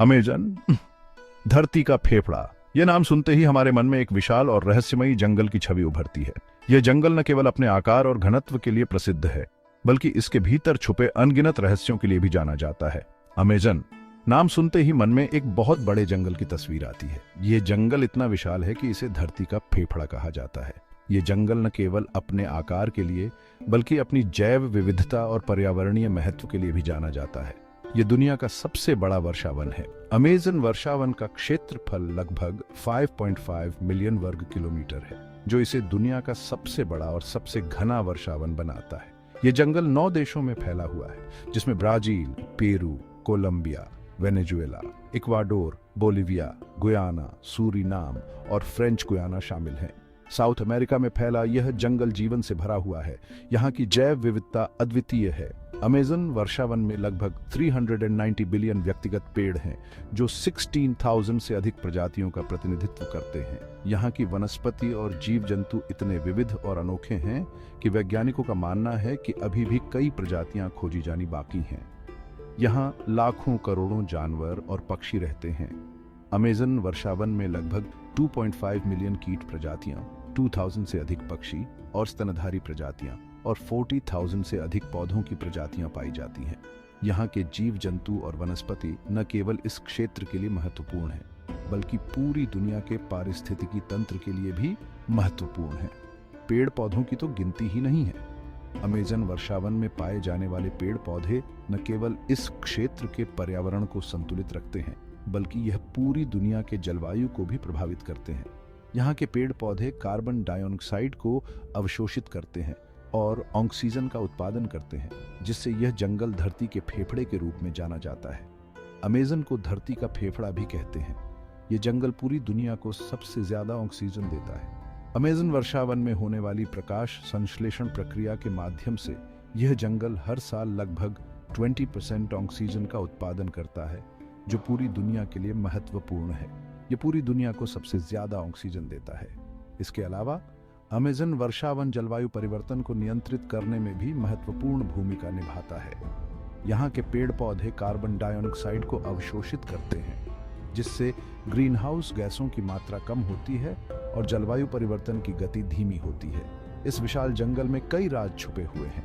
Amazon, धरती का फेफड़ा। यह नाम सुनते ही हमारे मन में एक विशाल और रहस्यमयी जंगल की छवि उभरती है। यह जंगल न केवल अपने आकार और घनत्व के लिए प्रसिद्ध है, बल्कि इसके भीतर छुपे अनगिनत रहस्यों के लिए भी जाना जाता है। अमेजन नाम सुनते ही मन में एक बहुत बड़े जंगल की तस्वीर आती है। यह जंगल इतना विशाल है कि इसे धरती का फेफड़ा कहा जाता है। ये जंगल न केवल अपने आकार के लिए, बल्कि अपनी जैव विविधता और पर्यावरणीय महत्व के लिए भी जाना जाता है। ये दुनिया का सबसे बड़ा वर्षावन है। अमेजन वर्षावन का क्षेत्रफल लगभग 5.5 मिलियन वर्ग किलोमीटर है, जो इसे दुनिया का सबसे बड़ा और सबसे घना वर्षावन बनाता है। ये जंगल 9 देशों में फैला हुआ है, जिसमें Brazil, Peru, Colombia, Venezuela, Ecuador, Bolivia, Guyana, Suriname और फ्रेंच गुयाना शामिल हैं। साउथ अमेरिका में फैला यह जंगल जीवन से भरा हुआ है। यहाँ की जैव विविधता अद्वितीय है। अमेजन वर्षावन में लगभग 390 बिलियन व्यक्तिगत पेड़ हैं, जो 16,000 से अधिक प्रजातियों का प्रतिनिधित्व करते हैं। यहाँ की वनस्पति और जीव जंतु इतने विविध और अनोखे हैं कि वैज्ञानिकों का मानना है कि अभी भी कई प्रजातियां खोजी जानी बाकी हैं। यहाँ लाखों करोड़ों जानवर और पक्षी रहते हैं। अमेजन वर्षावन में लगभग 2.5 मिलियन कीट प्रजातियां, 2000 से अधिक पक्षी और स्तनधारी प्रजातियां और 40,000 से अधिक पौधों की प्रजातियां पाई जाती हैं। यहाँ के जीव जंतु और वनस्पति न केवल इस क्षेत्र के लिए महत्वपूर्ण हैं, बल्कि पूरी दुनिया के पारिस्थितिकी तंत्र के लिए भी महत्वपूर्ण हैं। पेड़ पौधों की तो गिनती ही नहीं है। अमेजन वर्षावन में पाए जाने वाले पेड़ पौधे न केवल इस क्षेत्र के पर्यावरण को संतुलित रखते हैं, बल्कि यह पूरी दुनिया के जलवायु को भी प्रभावित करते हैं। यहाँ के पेड़ पौधे कार्बन डाइऑक्साइड को अवशोषित करते हैं और ऑक्सीजन का उत्पादन करते हैं, जिससे यह जंगल धरती के फेफड़े के रूप में जाना जाता है। अमेजन को धरती का फेफड़ा भी कहते हैं। ये जंगल पूरी दुनिया को सबसे ज्यादा ऑक्सीजन देता है। अमेजन वर्षावन में होने वाली प्रकाश संश्लेषण प्रक्रिया के माध्यम से यह जंगल हर साल लगभग 20% ऑक्सीजन का उत्पादन करता है, जो पूरी दुनिया के लिए महत्वपूर्ण है। ये पूरी दुनिया को सबसे ज्यादा ऑक्सीजन देता है। इसके अलावा अमेजन वर्षावन जलवायु परिवर्तन को नियंत्रित करने में भी महत्वपूर्ण भूमिका निभाता है। यहाँ के पेड़ पौधे कार्बन डाइऑक्साइड को अवशोषित करते हैं, जिससे ग्रीन हाउस गैसों की मात्रा कम होती है और जलवायु परिवर्तन की गति धीमी होती है। इस विशाल जंगल में कई राज छुपे हुए हैं।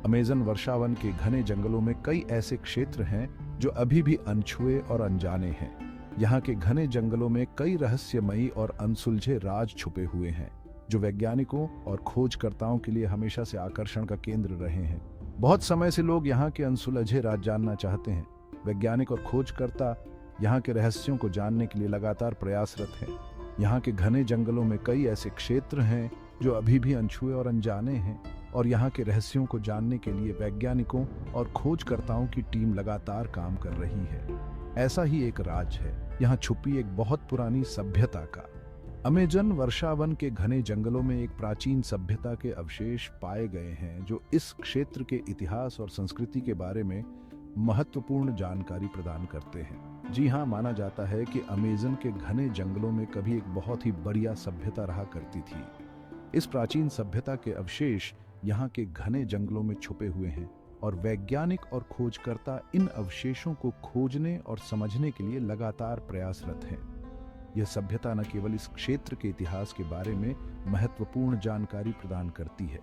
अमेजन वर्षावन के घने जंगलों में कई ऐसे क्षेत्र हैं जो अभी भी अनछुए और अनजाने हैं। यहाँ के घने जंगलों में कई रहस्यमयी और अनसुलझे राज छुपे हुए हैं, जो वैज्ञानिकों और खोजकर्ताओं के लिए हमेशा से आकर्षण का केंद्र रहे हैं। बहुत समय से लोग यहाँ के अनसुलझे राज जानना चाहते हैं। वैज्ञानिक और खोजकर्ता यहाँ के रहस्यों को जानने के लिए लगातार प्रयासरत हैं। यहाँ के घने जंगलों में कई ऐसे क्षेत्र हैं जो अभी भी अनछुए और अनजाने हैं, और यहाँ के रहस्यों को जानने के लिए वैज्ञानिकों और खोजकर्ताओं की टीम लगातार काम कर रही है। ऐसा ही एक राज है यहाँ छुपी एक बहुत पुरानी सभ्यता का। अमेजन वर्षावन के घने जंगलों में एक प्राचीन सभ्यता के अवशेष पाए गए हैं, जो इस क्षेत्र के इतिहास और संस्कृति के बारे में महत्वपूर्ण जानकारी प्रदान करते हैं। जी हाँ, माना जाता है कि अमेजन के घने जंगलों में कभी एक बहुत ही बढ़िया सभ्यता रहा करती थी। इस प्राचीन सभ्यता के अवशेष यहाँ के घने जंगलों में छुपे हुए हैं, और वैज्ञानिक और खोजकर्ता इन अवशेषों को खोजने और समझने के लिए लगातार प्रयासरत हैं। यह सभ्यता न केवल इस क्षेत्र के इतिहास के बारे में महत्वपूर्ण जानकारी प्रदान करती है,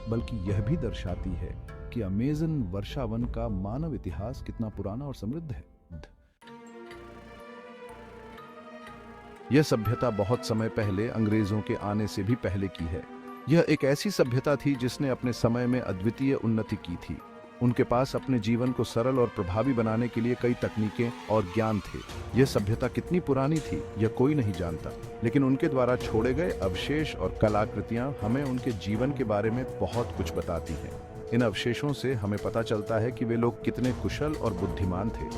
बल्कि यह भी दर्शाती है कि अमेजन वर्षावन का मानव इतिहास कितना पुराना और समृद्ध है। यह सभ्यता बहुत समय पहले अंग्रेजों के आने से भी पहले की है। यह एक ऐसी सभ्यता थी जिसने अपने समय में अद्वितीय उन्नति की थी। उनके पास अपने जीवन को सरल और प्रभावी बनाने के लिए कई तकनीकें और ज्ञान थे। यह सभ्यता कितनी पुरानी थी यह कोई नहीं जानता, लेकिन उनके द्वारा छोड़े गए अवशेष और कलाकृतियां हमें उनके जीवन के बारे में बहुत कुछ बताती हैं। इन अवशेषों से हमें पता चलता है कि वे लोग कितने कुशल और बुद्धिमान थे,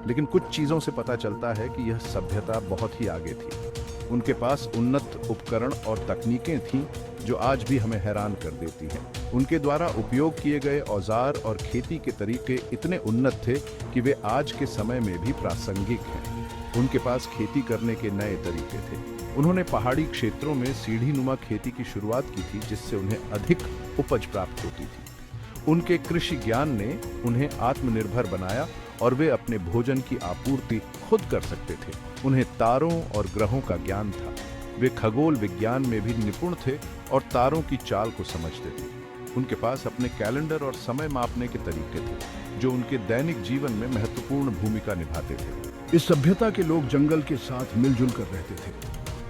लेकिन कुछ चीजों से पता चलता है कि यह सभ्यता बहुत ही आगे थी। उनके पास उन्नत उपकरण और तकनीकें थीं जो आज भी हमें हैरान कर देती हैं। उनके द्वारा उपयोग किए गए औजार और खेती के तरीके इतने उन्नत थे कि वे आज के समय में भी प्रासंगिक हैं। उनके पास खेती करने के नए तरीके थे। उन्होंने पहाड़ी क्षेत्रों में सीढ़ीनुमा खेती की शुरुआत की थी, जिससे उन्हें अधिक उपज प्राप्त होती थी। उनके कृषि ज्ञान ने उन्हें आत्मनिर्भर बनाया और वे अपने भोजन की आपूर्ति खुद कर सकते थे। उन्हें तारों और ग्रहों का ज्ञान था। वे खगोल विज्ञान में भी निपुण थे और तारों की चाल को समझते थे। उनके पास अपने कैलेंडर और समय मापने के तरीके थे जो उनके दैनिक जीवन में महत्वपूर्ण भूमिका निभाते थे। इस सभ्यता के लोग जंगल के साथ मिलजुल कर रहते थे।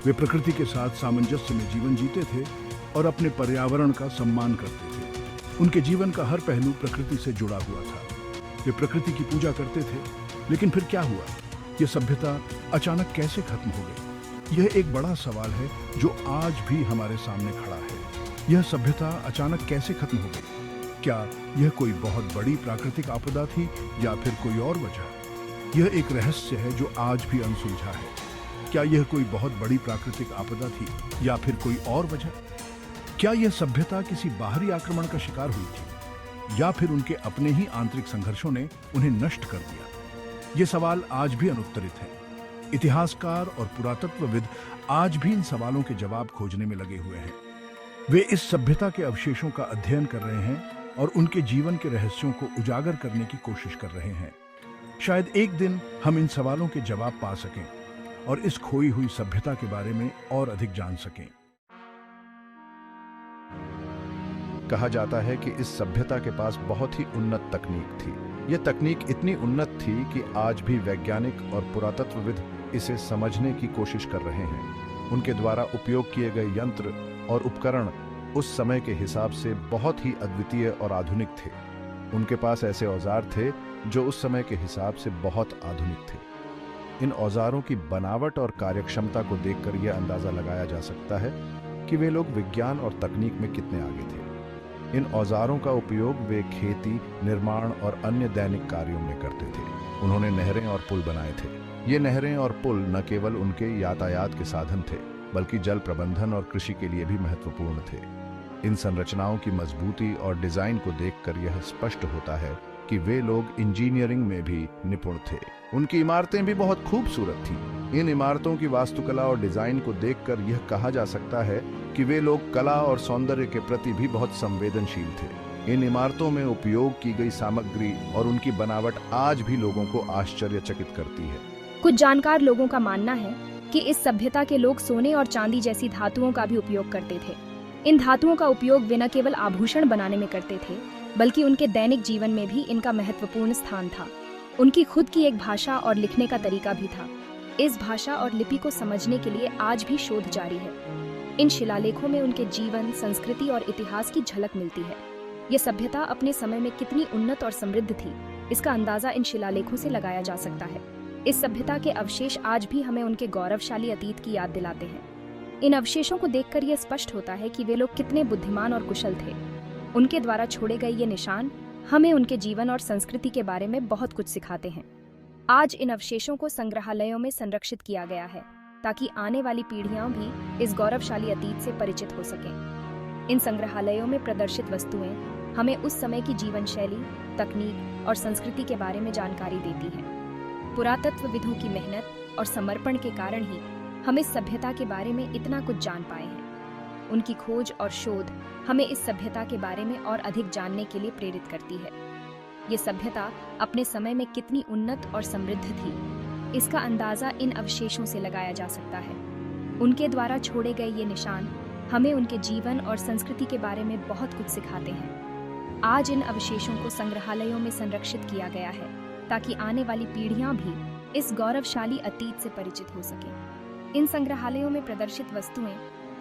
वे प्रकृति के साथ सामंजस्य में जीवन जीते थे और अपने पर्यावरण का सम्मान करते थे। उनके जीवन का हर पहलू प्रकृति से जुड़ा हुआ था। वे प्रकृति की पूजा करते थे। लेकिन फिर क्या हुआ? यह सभ्यता अचानक कैसे खत्म हो गई? यह एक बड़ा सवाल है जो आज भी हमारे सामने खड़ा है। यह सभ्यता अचानक कैसे खत्म हो गई? क्या यह कोई बहुत बड़ी प्राकृतिक आपदा थी या फिर कोई और वजह? यह एक रहस्य है जो आज भी अनसुलझा है। क्या यह कोई बहुत बड़ी प्राकृतिक आपदा थी या फिर कोई और वजह? क्या यह सभ्यता किसी बाहरी आक्रमण का शिकार हुई थी या फिर उनके अपने ही आंतरिक संघर्षों ने उन्हें नष्ट कर दिया? ये सवाल आज भी अनुत्तरित है। इतिहासकार और पुरातत्वविद आज भी इन सवालों के जवाब खोजने में लगे हुए हैं। वे इस सभ्यता के अवशेषों का अध्ययन कर रहे हैं और उनके जीवन के रहस्यों को उजागर करने की कोशिश कर रहे हैं। शायद एक दिन हम इन सवालों के जवाब पा सकें और इस खोई हुई सभ्यता के बारे में और अधिक जान सकें। कहा जाता है कि इस सभ्यता के पास बहुत ही उन्नत तकनीक थी। यह तकनीक इतनी उन्नत थी कि आज भी वैज्ञानिक और पुरातत्वविद इसे समझने की कोशिश कर रहे हैं। उनके द्वारा उपयोग किए गए यंत्र और उपकरण उस समय के हिसाब से बहुत ही अद्वितीय और आधुनिक थे। उनके पास ऐसे औजार थे जो उस समय के हिसाब से बहुत आधुनिक थे। इन औजारों की बनावट और कार्यक्षमता को देखकर यह अंदाजा लगाया जा सकता है कि वे लोग विज्ञान और तकनीक में कितने आगे थे। इन औजारों का उपयोग वे खेती, निर्माण और अन्य दैनिक कार्यों में करते थे। उन्होंने नहरें और पुल बनाए थे। ये नहरें और पुल न केवल उनके यातायात के साधन थे बल्कि जल प्रबंधन और कृषि के लिए भी महत्वपूर्ण थे। इन संरचनाओं की मजबूती और डिजाइन को देखकर यह स्पष्ट होता है कि वे लोग इंजीनियरिंग में भी निपुण थे। उनकी इमारतें भी बहुत खूबसूरत थीं। इन इमारतों की वास्तुकला और डिजाइन को देखकर यह कहा जा सकता है कि वे लोग कला और सौंदर्य के प्रति भी बहुत संवेदनशील थे। इन इमारतों में उपयोग की गई सामग्री और उनकी बनावट आज भी लोगों को आश्चर्यचकित करती है। कुछ जानकार लोगों का मानना है कि इस सभ्यता के लोग सोने और चांदी जैसी धातुओं का भी उपयोग करते थे। इन धातुओं का उपयोग वे न केवल आभूषण बनाने में करते थे बल्कि उनके दैनिक जीवन में भी इनका महत्वपूर्ण स्थान था। उनकी खुद की एक भाषा और लिखने का तरीका भी था। इस भाषा और लिपि को समझने के लिए आज भी शोध जारी है। इन शिलालेखों में उनके जीवन, संस्कृति और इतिहास की झलक मिलती है। ये सभ्यता अपने समय में कितनी उन्नत और समृद्ध थी, इसका अंदाजा इन शिलालेखों से लगाया जा सकता है। इस सभ्यता के अवशेष आज भी हमें उनके गौरवशाली अतीत की याद दिलाते हैं। इन अवशेषों को देखकर यह स्पष्ट होता है कि वे लोग कितने बुद्धिमान और कुशल थे। उनके द्वारा छोड़े गए ये निशान हमें उनके जीवन और संस्कृति के बारे में बहुत कुछ सिखाते हैं। आज इन अवशेषों को संग्रहालयों में संरक्षित किया गया है ताकि आने वाली पीढ़ियां भी इस गौरवशाली अतीत से परिचित हो सकें। इन संग्रहालयों में प्रदर्शित वस्तुएं हमें उस समय की जीवन शैली, तकनीक और संस्कृति के बारे में जानकारी देती हैं। पुरातत्वविदों की मेहनत और समर्पण के कारण ही हम इस सभ्यता के बारे में इतना कुछ जान पाए हैं। उनकी खोज और शोध हमें इस सभ्यता के बारे में और अधिक जानने के लिए प्रेरित करती है। ये सभ्यता अपने समय में कितनी उन्नत और समृद्ध थी, इसका अंदाजा इन अवशेषों से लगाया जा सकता है। उनके द्वारा छोड़े गए ये निशान हमें उनके जीवन और संस्कृति के बारे में बहुत कुछ सिखाते हैं। आज इन अवशेषों को संग्रहालयों में संरक्षित किया गया है ताकि आने वाली पीढ़ियां भी इस गौरवशाली अतीत से परिचित हो सकें। इन संग्रहालयों में प्रदर्शित वस्तुएं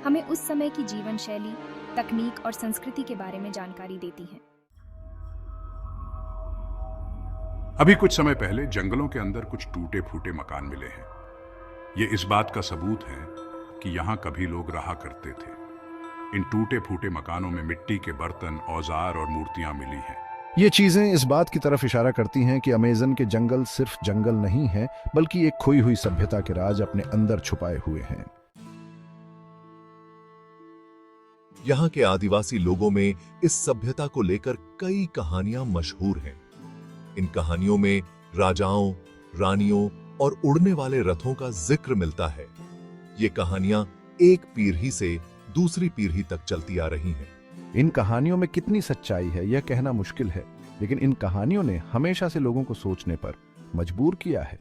हमें उस समय की जीवन शैली, तकनीक और संस्कृति के बारे में जानकारी देती हैं। अभी कुछ समय पहले जंगलों के अंदर कुछ टूटे फूटे मकान मिले हैं। ये इस बात का सबूत है कि यहाँ कभी लोग रहा करते थे। इन टूटे फूटे मकानों में मिट्टी के बर्तन, औजार और मूर्तियां मिली हैं। ये चीजें इस बात की तरफ इशारा करती हैं कि अमेज़न के जंगल सिर्फ जंगल नहीं है बल्कि एक खोई हुई सभ्यता के राज अपने अंदर छुपाए हुए हैं। यहाँ के आदिवासी लोगों में इस सभ्यता को लेकर कई कहानियां मशहूर हैं। इन कहानियों में राजाओं, रानियों और उड़ने वाले रथों का जिक्र मिलता है। ये कहानियां एक पीढ़ी से दूसरी पीढ़ी तक चलती आ रही हैं। इन कहानियों में कितनी सच्चाई है यह कहना मुश्किल है, लेकिन इन कहानियों ने हमेशा से लोगों को सोचने पर मजबूर किया है।